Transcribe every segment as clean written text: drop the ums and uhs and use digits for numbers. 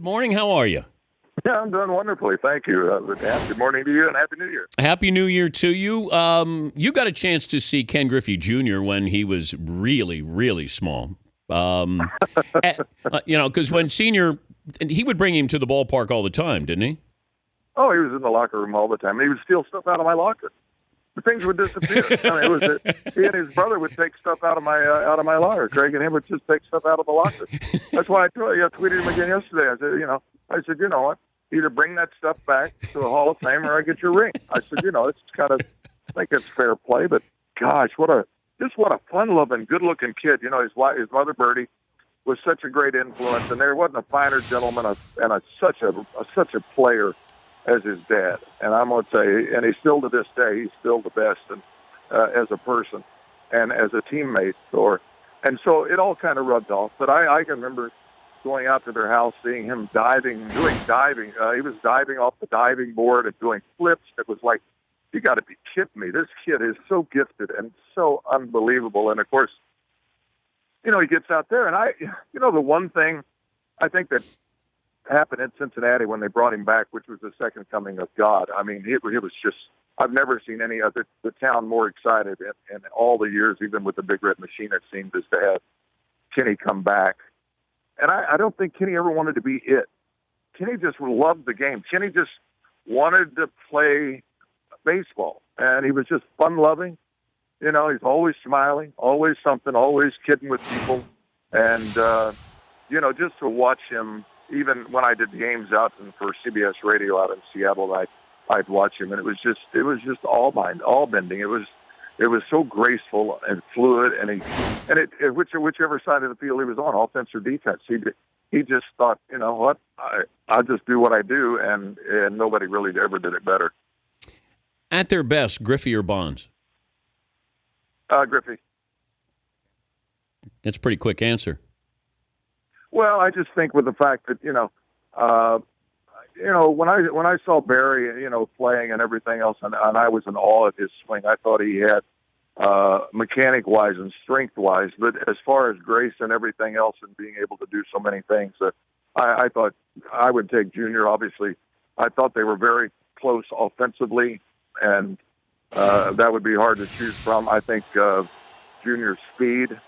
Good morning. How are you? Yeah, I'm doing wonderfully. Thank you. Dan, good morning to you and Happy New Year. Happy New Year to you. You got a chance to see Ken Griffey Jr. when he was really, really small. Because when Senior, he would bring him to the ballpark all the time, didn't he? Oh, he was in the locker room all the time. He would steal stuff out of my locker. The things would disappear. I mean, he and his brother would take stuff out of my locker. Craig and him would just take stuff out of the locker. That's why I tweeted him again yesterday. I said, you know what? Either bring that stuff back to the Hall of Fame or I get your ring. I said, it's kind of, I think it's fair play, but gosh, what a fun-loving, good-looking kid. His mother Bertie was such a great influence, and there wasn't a finer gentleman and such a player as his dad. And I'm going to say, and he's still to this day, he's still the best, and as a person and as a teammate. And so it all kind of rubbed off. But I can remember going out to their house, seeing him doing diving. He was diving off the diving board and doing flips. It was like, you got to be kidding me. This kid is so gifted and so unbelievable. And, of course, he gets out there. And the one thing I think that happened in Cincinnati when they brought him back, which was the second coming of God. I mean, it was just, I've never seen any other the town more excited in all the years, even with the Big Red Machine, it seemed, as to have Kenny come back. And I don't think Kenny ever wanted to be it. Kenny just loved the game. Kenny just wanted to play baseball, and he was just fun-loving. He's always smiling, always something, always kidding with people. And, just to watch him, even when I did games out for CBS Radio out in Seattle, I'd watch him, and it was just all bending. It was so graceful and fluid, and whichever side of the field he was on, offense or defense, he just thought, you know what, I'll just do what I do, and nobody really ever did it better. At their best, Griffey or Bonds? Griffey. That's a pretty quick answer. Well, I just think with the fact that when I saw Barry, playing and everything else, and I was in awe of his swing. I thought he had mechanic-wise and strength-wise, but as far as grace and everything else and being able to do so many things, I thought I would take Junior. Obviously, I thought they were very close offensively, and that would be hard to choose from. I think Junior's speed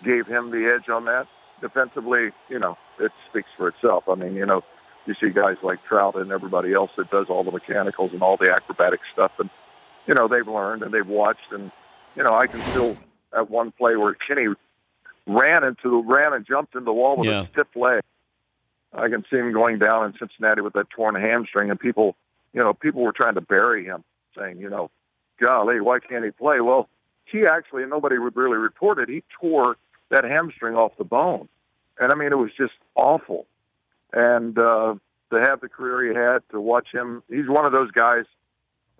gave him the edge on that. Defensively, it speaks for itself. I mean, you see guys like Trout and everybody else that does all the mechanicals and all the acrobatic stuff, and they've learned and they've watched, and I can still at one play where Kenny ran and jumped into the wall with a stiff leg. I can see him going down in Cincinnati with that torn hamstring, and people were trying to bury him, saying, golly, why can't he play? Well, he actually, and nobody would really report it, he tore that hamstring off the bone. And, I mean, it was just awful. And to have the career he had, to watch him, he's one of those guys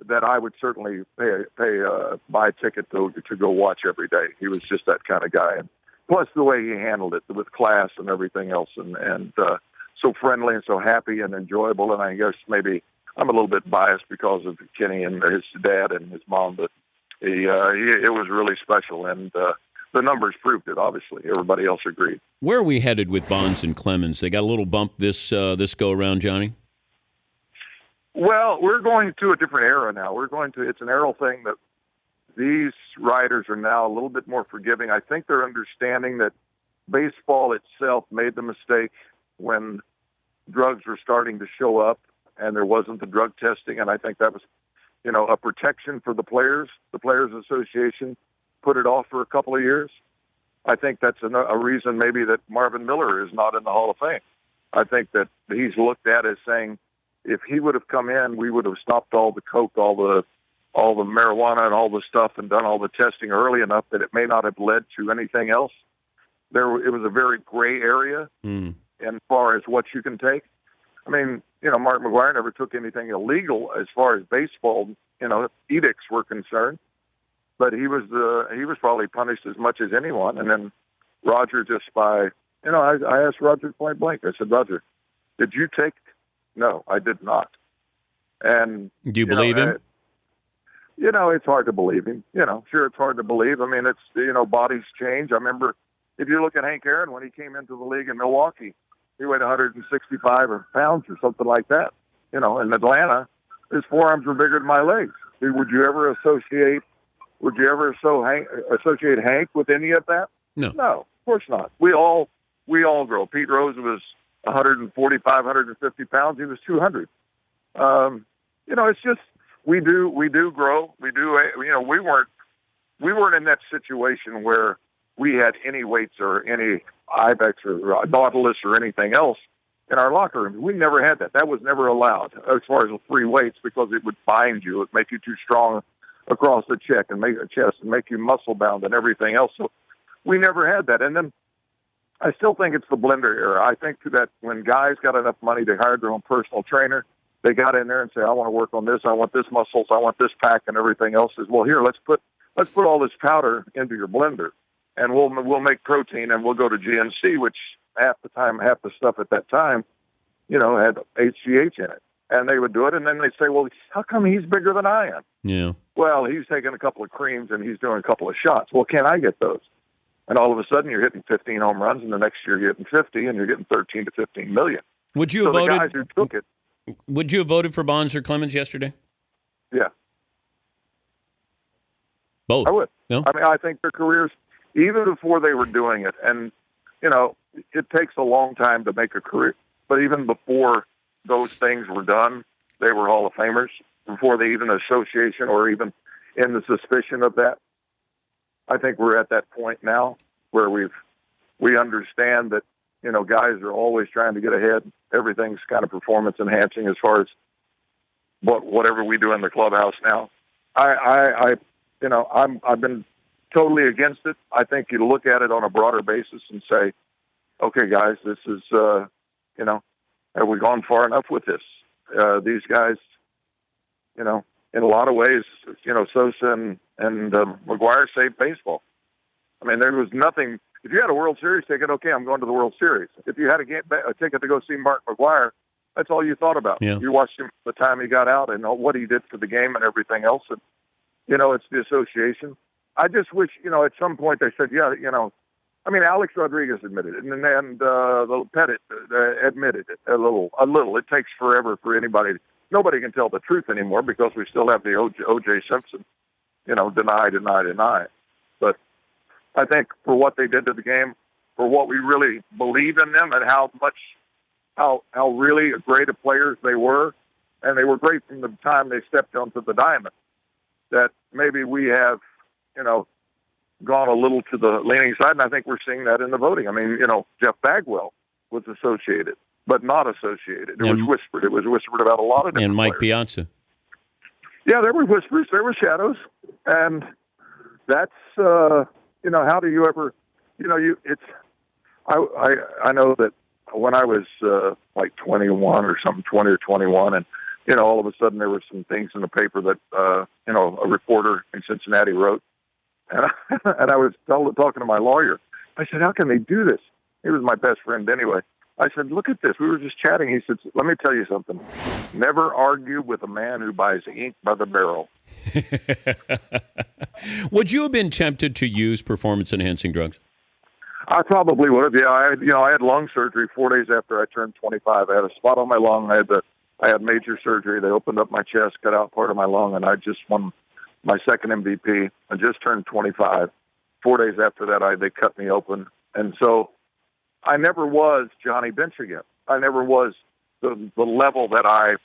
that I would certainly buy a ticket to go watch every day. He was just that kind of guy. And plus the way he handled it with class and everything else, and so friendly and so happy and enjoyable. And I guess maybe I'm a little bit biased because of Kenny and his dad and his mom, but it was really special. And the numbers proved it, obviously. Everybody else agreed. Where are we headed with Bonds and Clemens? They got a little bump this go-around, Johnny? Well, we're going to a different era now. It's an era thing that these writers are now a little bit more forgiving. I think they're understanding that baseball itself made the mistake when drugs were starting to show up and there wasn't the drug testing, and I think that was, a protection for the Players. The Players Association put it off for a couple of years. I think that's a reason maybe that Marvin Miller is not in the Hall of Fame. I think that he's looked at as saying, if he would have come in, we would have stopped all the coke, all the marijuana and all the stuff and done all the testing early enough that it may not have led to anything else. It was a very gray area as far as what you can take. I mean, Mark McGwire never took anything illegal as far as baseball, edicts were concerned. But he was probably punished as much as anyone. And then Roger just I asked Roger point blank. I said, Roger, did you take? No, I did not. And do you believe him? It's hard to believe him. Sure, it's hard to believe. I mean, it's bodies change. I remember if you look at Hank Aaron when he came into the league in Milwaukee, He weighed 165 pounds or something like that. In Atlanta, his forearms were bigger than my legs. Would you ever associate Hank with any of that? No. No, of course not. We all grow. Pete Rose was 145, 150 pounds. He was 200. It's just we do grow. We do. We weren't in that situation where we had any weights or any Ibex or Nautilus or anything else in our locker room. We never had that. That was never allowed as far as the free weights, because it would bind you. It would make you too strong across the chest and make you muscle bound and everything else. So we never had that. And then I still think it's the blender era. I think that when guys got enough money to hire their own personal trainer, they got in there and say, I want to work on this. I want this muscles. I want this pack and everything else. Is, well, here, let's put all this powder into your blender, and we'll make protein, and we'll go to GNC, which half the stuff at that time, had HGH in it. And they would do it, and then they'd say, well, how come he's bigger than I am? Yeah. Well, he's taking a couple of creams, and he's doing a couple of shots. Well, can I get those? And all of a sudden, you're hitting 15 home runs, and the next year you're hitting 50, and you're getting 13 to 15 million. Would you have voted? The guys who took it. Would you have voted for Bonds or Clemens yesterday? Yeah. Both. I would. No? I mean, I think their careers, even before they were doing it, and, it takes a long time to make a career, but even before those things were done, they were Hall of Famers, before they even association or even in the suspicion of that. I think we're at that point now where we understand that, guys are always trying to get ahead. Everything's kind of performance enhancing as far as whatever we do in the clubhouse now. I've been totally against it. I think you look at it on a broader basis and say, okay, guys, this is, have we gone far enough with this? These guys, in a lot of ways, Sosa and McGwire saved baseball. I mean, there was nothing. If you had a World Series ticket, okay, I'm going to the World Series. If you had a ticket to go see Mark McGwire, that's all you thought about. Yeah. You watched him the time he got out and what he did for the game and everything else. And, it's the association. I just wish, at some point they said, Alex Rodriguez admitted it, and Pettit admitted it a little. It takes forever for anybody. Nobody can tell the truth anymore because we still have the O.J. Simpson, deny. But I think for what they did to the game, for what we really believe in them, and how really great of players they were, and they were great from the time they stepped onto the diamond, that maybe we have, gone a little to the leaning side, and I think we're seeing that in the voting. I mean, Jeff Bagwell was associated, but not associated. It was whispered. It was whispered about a lot of different and Mike players. Piazza. Yeah, there were whispers. There were shadows. And that's, how do you ever, I know that when I was like 21 or something, 20 or 21, and, all of a sudden there were some things in the paper that, a reporter in Cincinnati wrote. And I was talking to my lawyer. I said, how can they do this? He was my best friend anyway. I said, look at this. We were just chatting. He said, let me tell you something. Never argue with a man who buys ink by the barrel. Would you have been tempted to use performance-enhancing drugs? I probably would have. Yeah, I had lung surgery 4 days after I turned 25. I had a spot on my lung. I had major surgery. They opened up my chest, cut out part of my lung, and I just won my second MVP. I just turned 25. 4 days after that, they cut me open. And so I never was Johnny Bench again. I never was the level that I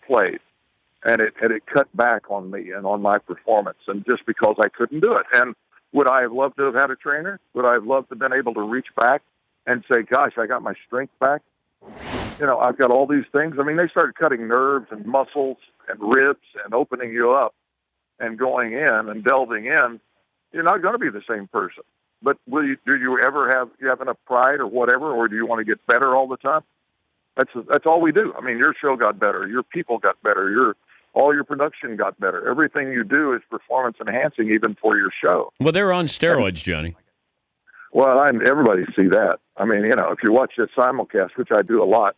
played. And it cut back on me and on my performance, and just because I couldn't do it. And would I have loved to have had a trainer? Would I have loved to have been able to reach back and say, gosh, I got my strength back? I've got all these things. I mean, they started cutting nerves and muscles and ribs and opening you up and going in and delving in. You're not going to be the same person. But do you ever have enough pride or whatever, or do you want to get better all the time? That's all we do. I mean, your show got better. Your people got better. All your production got better. Everything you do is performance enhancing, even for your show. Well, they're on steroids, Johnny. Well, everybody see that. I mean, if you watch this simulcast, which I do a lot,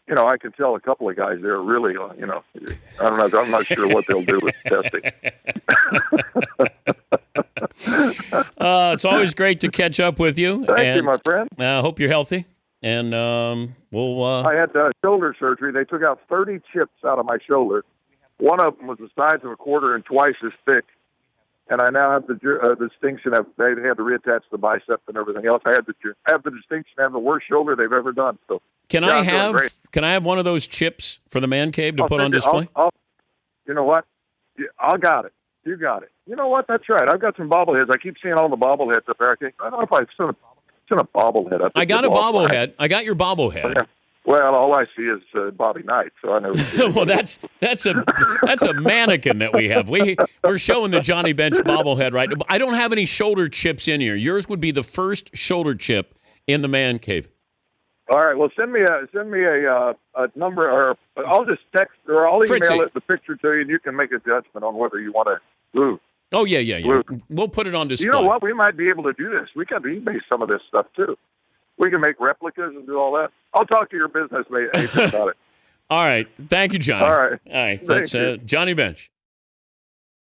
I can tell a couple of guys they're really, I don't know. I'm not sure what they'll do with testing. It's always great to catch up with you. Thank you, my friend. I hope you're healthy. and we'll. I had shoulder surgery. They took out 30 chips out of my shoulder. One of them was the size of a quarter and twice as thick. And I now have the distinction of they had to reattach the bicep and everything else. I have the distinction of having the worst shoulder they've ever done. So can I have one of those chips for the man cave to put on display? You know what? I got it. You got it. You know what? That's right. I've got some bobbleheads. I keep seeing all the bobbleheads up there. I don't know if I've seen a bobblehead up there. I got a bobblehead. I got your bobblehead. Yeah. Well, all I see is Bobby Knight, so I know. Well, that's a mannequin that we have. We're showing the Johnny Bench bobblehead, right? I don't have any shoulder chips in here. Yours would be the first shoulder chip in the man cave. All right. Well, send me a number, or I'll just text, or I'll email the picture to you, and you can make a judgment on whether you want to glue. Oh yeah. We'll put it on display. You know what? We might be able to do this. We can eBay some of this stuff too. We can make replicas and do all that. I'll talk to your business agent about it. All right. Thank you, Johnny. All right. That's Johnny Bench.